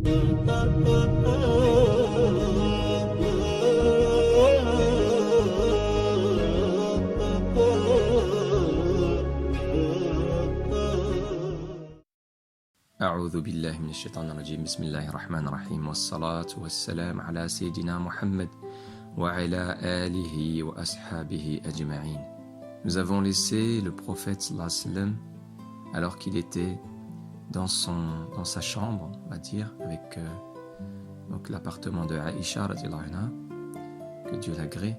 أعوذ بالله من الشيطان الرجيم بسم الله الرحمن الرحيم والصلاة والسلام على سيدنا محمد وعلى آله وأصحابه أجمعين. Nous avons laissé le prophète sallallahu alayhi wa sallam alors qu'il était dans sa chambre, on va dire, avec donc l'appartement de Aïcha radhiyallahu anha, que Dieu l'agrée.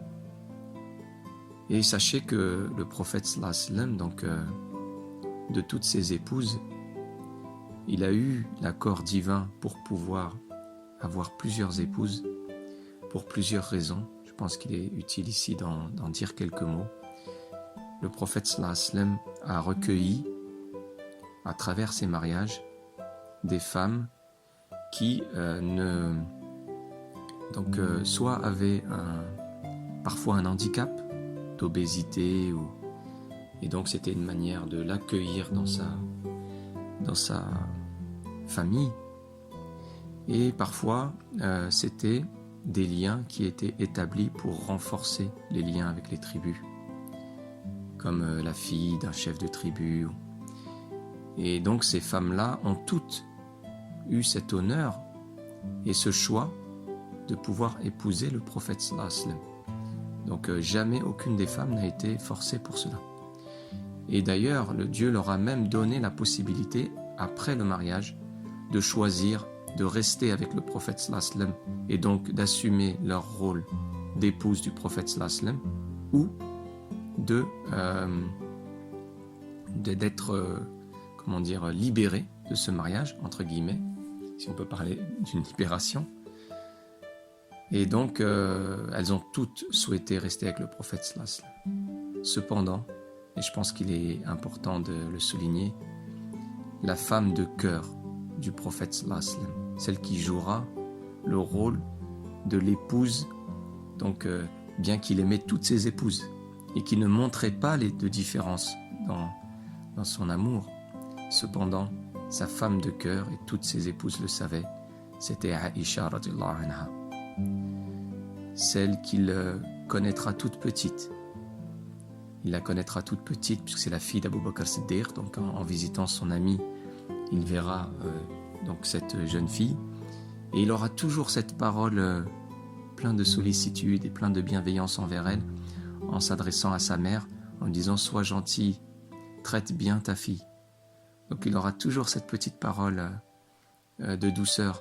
Et sachez que le prophète sallallahu alayhi wa sallam, donc de toutes ses épouses, il a eu l'accord divin pour pouvoir avoir plusieurs épouses pour plusieurs raisons. Je pense qu'il est utile ici d'en dire quelques mots. Le prophète sallallahu alayhi wa sallam a recueilli à travers ses mariages des femmes qui soit avaient parfois un handicap d'obésité et donc c'était une manière de l'accueillir dans sa famille, et parfois c'était des liens qui étaient établis pour renforcer les liens avec les tribus, comme la fille d'un chef de tribu. Et donc ces femmes-là ont toutes eu cet honneur et ce choix de pouvoir épouser le prophète sallallahu alayhi wa sallam. Donc jamais aucune des femmes n'a été forcée pour cela. Et d'ailleurs, le Dieu leur a même donné la possibilité, après le mariage, de choisir de rester avec le prophète sallallahu alayhi wa sallam et donc d'assumer leur rôle d'épouse du prophète sallallahu alayhi wa sallam, ou d'être libérée de ce mariage, entre guillemets, si on peut parler d'une libération. Et donc, elles ont toutes souhaité rester avec le prophète sallallahu alayhi wa sallam. Cependant, et je pense qu'il est important de le souligner, la femme de cœur du prophète sallallahu alayhi wa sallam, celle qui jouera le rôle de l'épouse, donc bien qu'il aimait toutes ses épouses et qui ne montrait pas de différence dans son amour, cependant sa femme de cœur, et toutes ses épouses le savaient, c'était Aïcha radhiyallahu anha, celle qu'il connaîtra toute petite. Il la connaîtra toute petite puisque c'est la fille d'Abu Bakr Siddiq. Donc en visitant son ami, il verra donc cette jeune fille, et il aura toujours cette parole plein de sollicitude et plein de bienveillance envers elle, en s'adressant à sa mère, en disant « Sois gentil, traite bien ta fille ». Donc il aura toujours cette petite parole de douceur.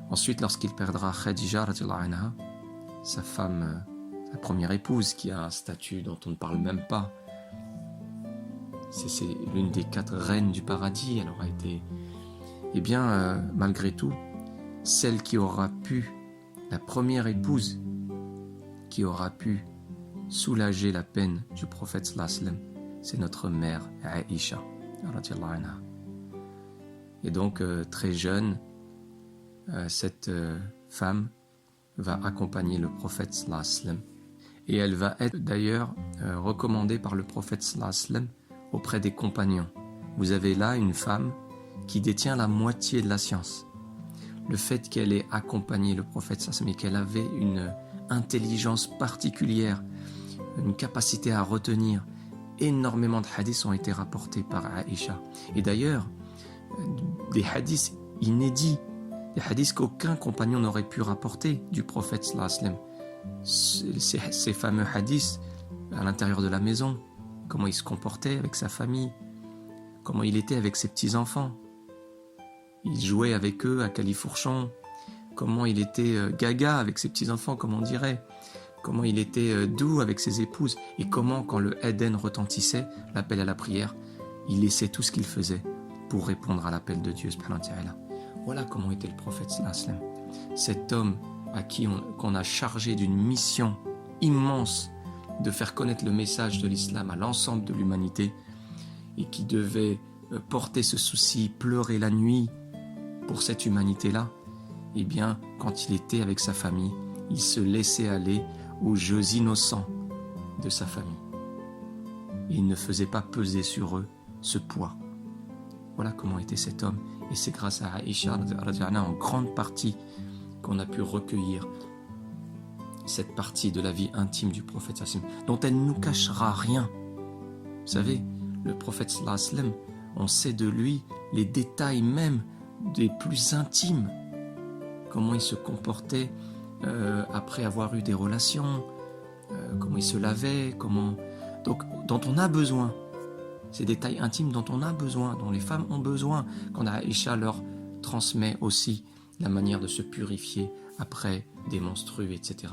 Ensuite, lorsqu'il perdra Khadija radhiyallahu anha, sa femme, sa première épouse, qui a un statut dont on ne parle même pas, c'est l'une des 4 reines du paradis, elle aura été, malgré tout, celle qui aura pu, la première épouse qui aura pu soulager la peine du prophète sallallahu alayhi wa sallam, c'est notre mère Aïcha radhiyallahu anha. Et donc très jeune, cette femme va accompagner le prophète sallallahu alayhi wa sallam, et elle va être d'ailleurs recommandée par le prophète sallallahu alayhi wa sallam auprès des compagnons. Vous avez là une femme qui détient la moitié de la science. Le fait qu'elle ait accompagné le prophète sallallahu alayhi wa sallam, et qu'elle avait une intelligence particulière, une capacité à retenir, énormément de hadiths ont été rapportés par Aïcha. Et d'ailleurs, des hadiths inédits, des hadiths qu'aucun compagnon n'aurait pu rapporter du prophète sallallahu alayhi wa sallam. Ces fameux hadiths à l'intérieur de la maison, comment il se comportait avec sa famille, comment il était avec ses petits-enfants. Il jouait avec eux à califourchon, comment il était gaga avec ses petits-enfants, comme on dirait, comment il était doux avec ses épouses, et comment, quand le Eden retentissait, l'appel à la prière, il laissait tout ce qu'il faisait pour répondre à l'appel de Dieu subhanahu wa ta'ala. Voilà comment était le prophète sallallahu alayhi wa sallam. Cet homme à qui qu'on a chargé d'une mission immense de faire connaître le message de l'islam à l'ensemble de l'humanité, et qui devait porter ce souci, pleurer la nuit pour cette humanité-là. Eh bien, quand il était avec sa famille, il se laissait aller aux jeux innocents de sa famille. Et il ne faisait pas peser sur eux ce poids. Voilà comment était cet homme. Et c'est grâce à Aïcha, en grande partie, qu'on a pu recueillir cette partie de la vie intime du prophète dont elle ne nous cachera rien. Vous savez, le prophète on sait de lui les détails même des plus intimes. Comment il se comportait après avoir eu des relations, comment il se lavait, donc dont on a besoin. Ces détails intimes dont on a besoin, dont les femmes ont besoin, quand Aïcha leur transmet aussi la manière de se purifier après des menstrues, etc.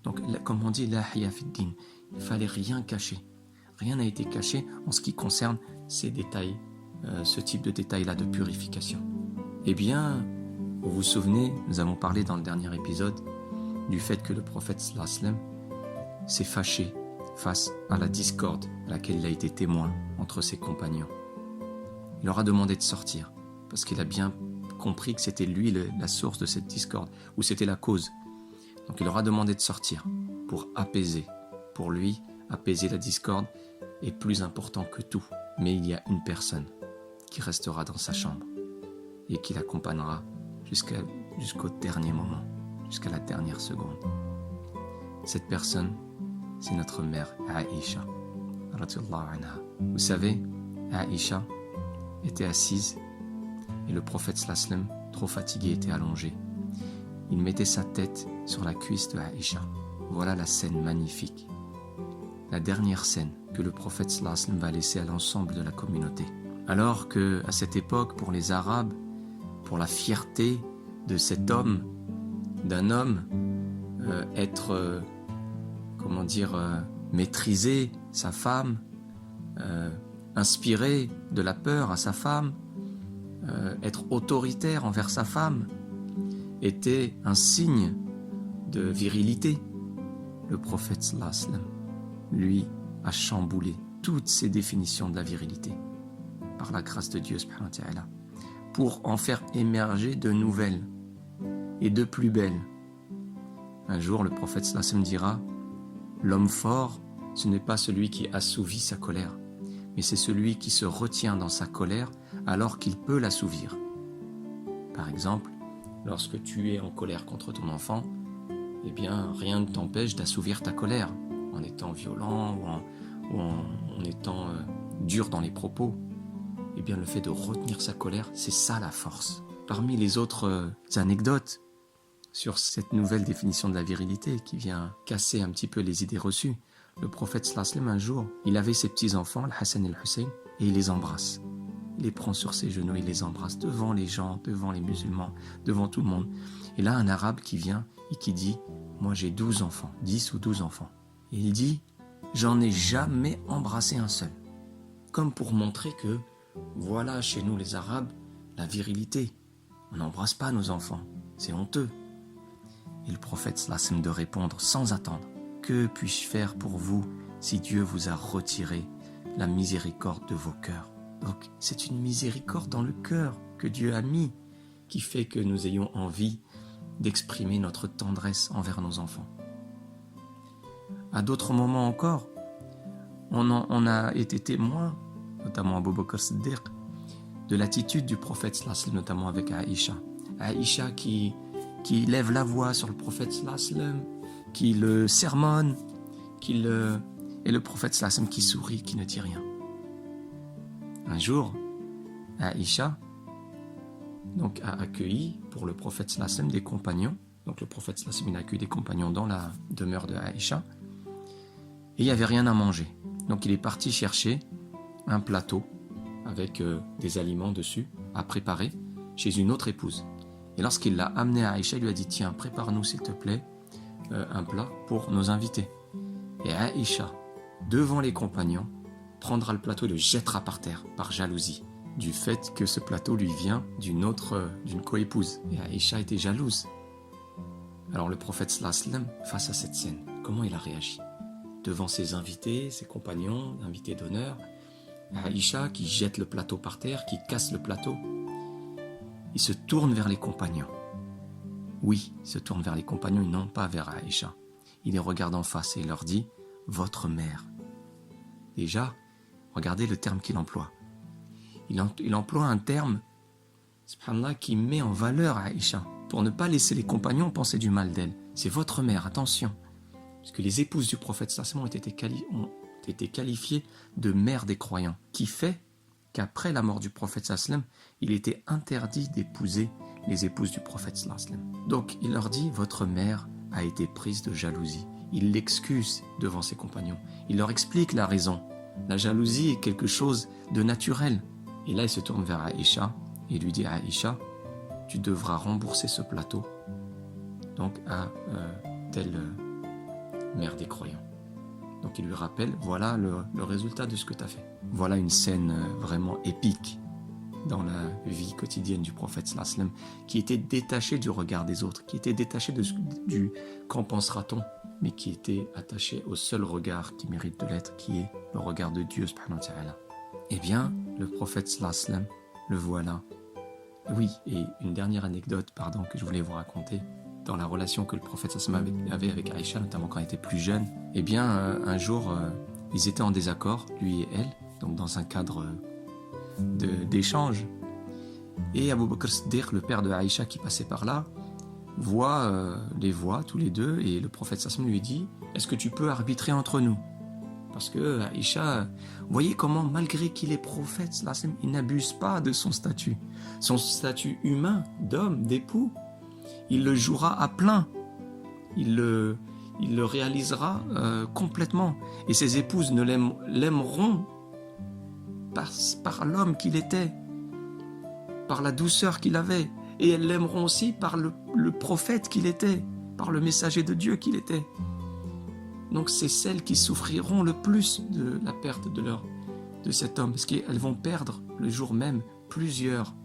Donc, comme on dit, la hiya fid din, il ne fallait rien cacher. Rien n'a été caché en ce qui concerne ces détails, ce type de détails-là de purification. Eh bien, vous vous souvenez, nous avons parlé dans le dernier épisode du fait que le prophète sallallahu alayhi wa sallam s'est fâché face à la discorde à laquelle il a été témoin entre ses compagnons. Il leur a demandé de sortir, parce qu'il a bien compris que c'était lui la source de cette discorde, ou c'était la cause. Donc il leur a demandé de sortir pour apaiser. Pour lui, apaiser la discorde est plus important que tout. Mais il y a une personne qui restera dans sa chambre et qui l'accompagnera jusqu'au dernier moment, jusqu'à la dernière seconde. Cette personne, c'est notre mère Aïcha. Vous savez, Aïcha était assise et le prophète sallam, trop fatigué, était allongé. Il mettait sa tête sur la cuisse de Aïcha. Voilà la scène magnifique. La dernière scène que le prophète sallam va laisser à l'ensemble de la communauté. Alors que, à cette époque, pour les Arabes, pour la fierté de cet homme, d'un homme, maîtriser sa femme, inspirer de la peur à sa femme, être autoritaire envers sa femme, était un signe de virilité. Le prophète sallallahu alayhi wa sallam, lui, a chamboulé toutes ces définitions de la virilité par la grâce de Dieu subhanahu wa ta'ala, pour en faire émerger de nouvelles et de plus belles. Un jour, le prophète sallallahu alayhi wa sallam dira: l'homme fort, ce n'est pas celui qui assouvit sa colère, mais c'est celui qui se retient dans sa colère alors qu'il peut l'assouvir. Par exemple, lorsque tu es en colère contre ton enfant, eh bien, rien ne t'empêche d'assouvir ta colère en étant violent ou en étant dur dans les propos. Eh bien, le fait de retenir sa colère, c'est ça la force. Parmi les autres anecdotes sur cette nouvelle définition de la virilité qui vient casser un petit peu les idées reçues, le prophète sallallahu alayhi wa sallam, un jour, il avait ses petits-enfants, le Hassan et le Hussein, et il les embrasse. Il les prend sur ses genoux, il les embrasse devant les gens, devant les musulmans, devant tout le monde. Et là, un arabe qui vient et qui dit: moi j'ai 12 enfants, 10 ou 12 enfants. Et il dit: j'en ai jamais embrassé un seul. Comme pour montrer que, voilà, chez nous les Arabes, la virilité. On n'embrasse pas nos enfants, c'est honteux. Et le prophète sallallahu alayhi wa sallam de répondre sans attendre: que puis-je faire pour vous si Dieu vous a retiré la miséricorde de vos cœurs? Donc c'est une miséricorde dans le cœur que Dieu a mis, qui fait que nous ayons envie d'exprimer notre tendresse envers nos enfants. À d'autres moments encore, on a été témoin, notamment Abu Bakr Siddiq, de l'attitude du prophète sallallahu alayhi wa sallam, notamment avec Aïcha. Aïcha qui lève la voix sur le prophète sallallahu alayhi wa sallam, qui le sermonne, et le prophète sallallahu alayhi wa sallam qui sourit, qui ne dit rien. Un jour, Aïcha donc, a accueilli pour le prophète sallallahu alayhi wa sallam des compagnons. Donc le prophète sallallahu alayhi wa sallam a accueilli des compagnons dans la demeure de Aïcha. Et il n'y avait rien à manger. Donc il est parti chercher un plateau avec des aliments dessus à préparer chez une autre épouse. Et lorsqu'il l'a amené à Aïcha, il lui a dit: tiens, prépare-nous s'il te plaît un plat pour nos invités. Et Aïcha, devant les compagnons, prendra le plateau et le jettera par terre par jalousie du fait que ce plateau lui vient d'une coépouse. Et Aïcha était jalouse. Alors le prophète sallallahu alayhi wa sallam, face à cette scène, comment il a réagi devant ses invités, ses compagnons, invités d'honneur? Aïcha qui jette le plateau par terre, qui casse le plateau. Il se tourne vers les compagnons. Oui, il se tourne vers les compagnons et non pas vers Aïcha. Il les regarde en face et il leur dit: votre mère. Déjà, regardez le terme qu'il emploie. il emploie un terme, subhanallah, qui met en valeur Aïcha, pour ne pas laisser les compagnons penser du mal d'elle. C'est votre mère, attention. Parce que les épouses du prophète sallallahu alayhi wa sallam ont été qualifiées de mères des croyants, qui fait qu'après la mort du prophète sallallahu alayhi wa sallam, il était interdit d'épouser les épouses du prophète sallallahu alayhi wa sallam. Donc il leur dit, votre mère a été prise de jalousie. Il l'excuse devant ses compagnons. Il leur explique la raison. La jalousie est quelque chose de naturel. Et là, il se tourne vers Aïcha et lui dit, Aïcha, tu devras rembourser ce plateau donc à telle mère des croyants. Donc il lui rappelle, voilà le résultat de ce que tu as fait. Voilà une scène vraiment épique dans la vie quotidienne du prophète sallallahu alayhi wa sallam, qui était détaché du regard des autres, qui était détaché du qu'en pensera-t-on, mais qui était attaché au seul regard qui mérite de l'être, qui est le regard de Dieu subhanahu wa ta'ala. Eh bien, le prophète sallallahu alayhi wa sallam, le voilà. Oui, et une dernière anecdote, que je voulais vous raconter, dans la relation que le prophète sallallahu alayhi wa sallam avait avec Aïcha, notamment quand elle était plus jeune. Eh bien, un jour, ils étaient en désaccord, lui et elle, donc dans un cadre d'échange. Et Abu Bakr Siddiq, le père de Aïcha qui passait par là, les voit tous les deux, et le prophète sallallahu alayhi wa sallam lui dit, est-ce que tu peux arbitrer entre nous? Parce que Aïcha, vous voyez comment, malgré qu'il est prophète, il n'abuse pas de son statut humain, d'homme, d'époux. Il le jouera à plein. Il le réalisera complètement. Et ses épouses l'aimeront par l'homme qu'il était, par la douceur qu'il avait. Et elles l'aimeront aussi par le prophète qu'il était, par le messager de Dieu qu'il était. Donc c'est celles qui souffriront le plus de la perte de cet homme, parce qu'elles vont perdre le jour même plusieurs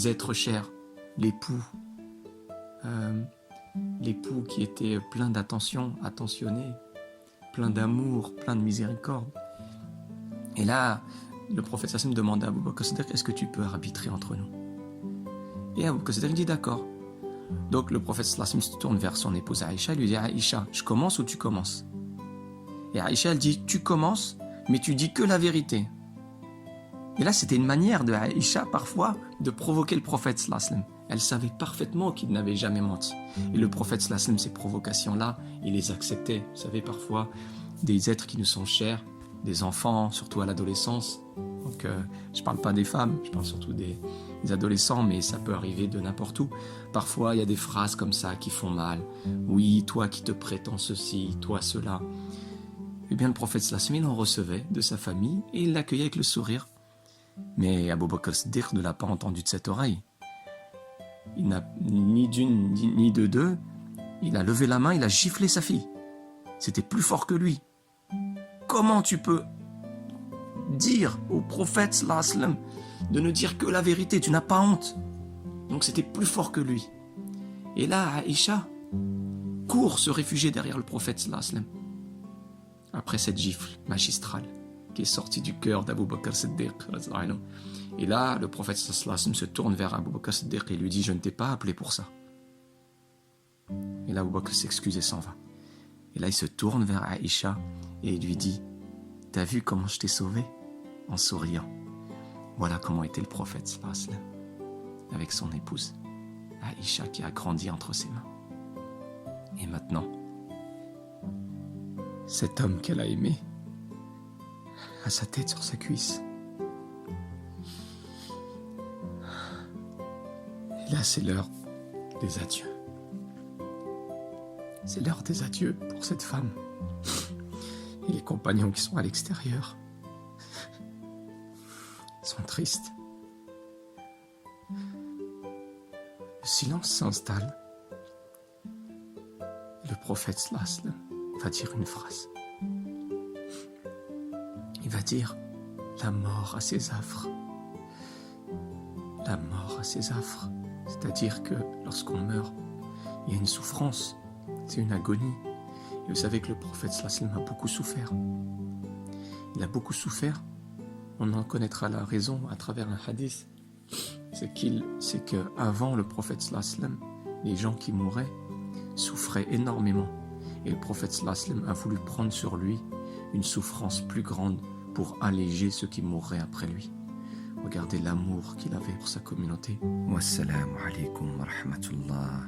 êtres chers, l'époux qui était plein d'attention, attentionné, plein d'amour, plein de miséricorde. Et là, le prophète sallallahu alayhi wa sallam demande à Abu Bakr Siddiq, est-ce que tu peux arbitrer entre nous? Et Abu Bakr Siddiq dit d'accord. Donc le prophète sallallahu alayhi wa sallam se tourne vers son épouse Aïcha, il lui dit, Aïcha, je commence ou tu commences? Et Aïcha, elle dit, tu commences, mais tu dis que la vérité. Et là, c'était une manière de Aïcha, parfois, de provoquer le prophète sallallahu alayhi wa sallam. Elle savait parfaitement qu'il n'avait jamais menti. Et le prophète sallallahu alayhi wa sallam, ces provocations-là, il les acceptait. Vous savez, parfois, des êtres qui nous sont chers, des enfants, surtout à l'adolescence. Donc, je ne parle pas des femmes, je parle surtout des adolescents, mais ça peut arriver de n'importe où. Parfois, il y a des phrases comme ça qui font mal. Oui, toi qui te prétends ceci, toi cela. Eh bien, le prophète sallallahu alayhi wa sallam, il en recevait de sa famille et il l'accueillait avec le sourire. Mais Abu Bakr Siddiq ne l'a pas entendu de cette oreille. Il n'a ni d'une ni de deux. Il a levé la main, il a giflé sa fille. C'était plus fort que lui. Comment tu peux dire au prophète sallallahu alayhi wa sallam de ne dire que la vérité? Tu n'as pas honte. Donc c'était plus fort que lui. Et là, Aïcha court se réfugier derrière le prophète sallallahu alayhi wa sallam. Après cette gifle magistrale qui est sortie du cœur d'Abu Bakr Siddiq. Et là, le prophète sallallahu alayhi wa sallam se tourne vers Abu Bakr Siddiq et lui dit, je ne t'ai pas appelé pour ça. Et là, Abu Bakr s'excuse et s'en va. Et là, il se tourne vers Aïcha et il lui dit, t'as vu comment je t'ai sauvé? En souriant. Voilà comment était le prophète sallallahu alayhi wa sallam avec son épouse, Aïcha, qui a grandi entre ses mains. Et maintenant, cet homme qu'elle a aimé a sa tête sur sa cuisse. Et là, c'est l'heure des adieux. C'est l'heure des adieux pour cette femme. Et les compagnons qui sont à l'extérieur sont tristes. Le silence s'installe. Et le prophète sallallahu alayhi wa sallam va dire une phrase. Il va dire, la mort a ses affres. La mort a ses affres. C'est-à-dire que lorsqu'on meurt, il y a une souffrance, c'est une agonie. Et vous savez que le prophète sallallahu alayhi wa sallam a beaucoup souffert. Il a beaucoup souffert. On en connaîtra la raison à travers un hadith. C'est qu'avant le prophète sallallahu alayhi wa sallam, les gens qui mouraient souffraient énormément. Et le prophète sallallahu alayhi wa sallam a voulu prendre sur lui une souffrance plus grande pour alléger ceux qui mourraient après lui. Regardez l'amour qu'il avait pour sa communauté. Wassalamu alaikum wa rahmatullah.